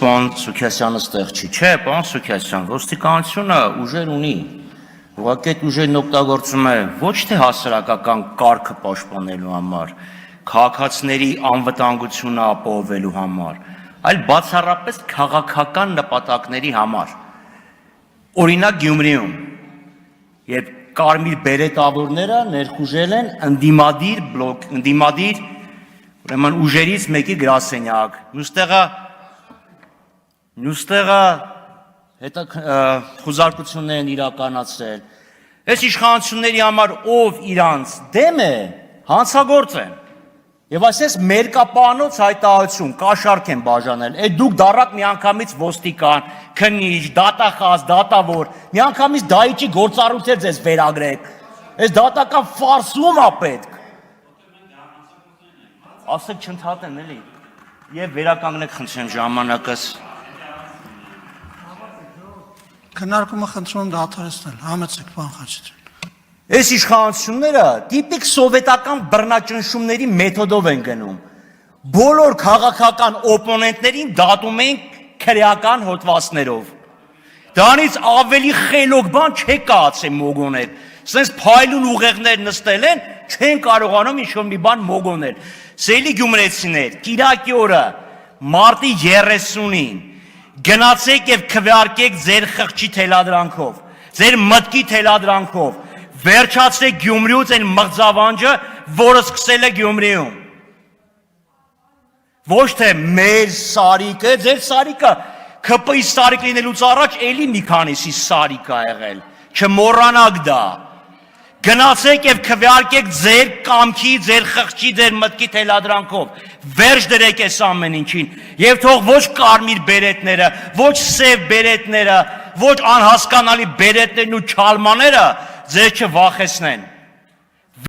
պարոն Սուքիասյանը ստեղ չի, չէ, պարոն Սուքիասյան, ոստիկանությունը ուժեր ունի, ուղղակի այդ ուժերն օգտագործում է ոչ թե հասարակական կարգը պաշտպանելու համար, քաղաքացիների անվտանգությունը ապահովելու համար, այլ բացառապես քաղաքական նպատակների համար։ Օրինակ Գյումրիում, երբ կարմիր բերետավորները ներխուժել են ընդդիմադիր ուրեմն ուժերից մեկի գրասենյակ, մյուստեղը խուզարկություններ են իրականացրել։ Այս իշխանությունների համար ով իրանց դեմ է, հանցագործ են։ Եվ այսպես մերկապանոց հայտարարություն, կաշառք են բաժանել, այդ դուք դառաք միանգամից ոստիկան, քննիչ, դատախազ, դատավոր, միանգամից դահիճի գործառույթներ ձեզ վերագրեք։ Այս դատական ֆարսում է պետք։ Ասեք չընդհատեն էլի։ Եվ վերականգնեք խնդրեմ ժամանակս։ Քննարկումը խնդրում եմ դադարեցնել, համեցեք պարոն Խաչատրյան։ Այս իշխանությունները տիպիկ սովետական բռնաճնշումների մեթոդով են գնում։ Բոլոր քաղաքական օպոնենտներին դատում են քրեական հոդվածներով։ Դրանից ավելի խելոք բան չեք կայացել մոգոնել։ Սենց փայլուն ուղեղներ նստել են, չեն կարողանում ինչ-որ մի բան մոգոնել։ Սիրելի գյումրեցիներ, կիրակի օրը մարտի 30-ին գնացեք եւ քվեարկեք ձեր խղճի թելադրանքով, ձեր մտքի թելադրանքով, վերջացրեք Գյումրիուց այն մղձավանջը, որը սկսել է Գյումրիում։ Ոչ թե մեր սարիկը, ձեր սարիկը ԿՊ-ի սարիկ լինելուց առաջ էլի մի քանիսի սարիկ ա եղել, չմոռանաք դա։ Գնացեք եւ քվեարկեք ձեր կամքի, ձեր խղճի, ձեր մտքի թելադրանքով, վերջ դրեք այս ամեն ինչին, եւ թող ոչ կարմիր բերետները, ոչ սև բերետները, ոչ անհասկանալի բերետներն ու չալմաները ձեզ չվախեցնեն։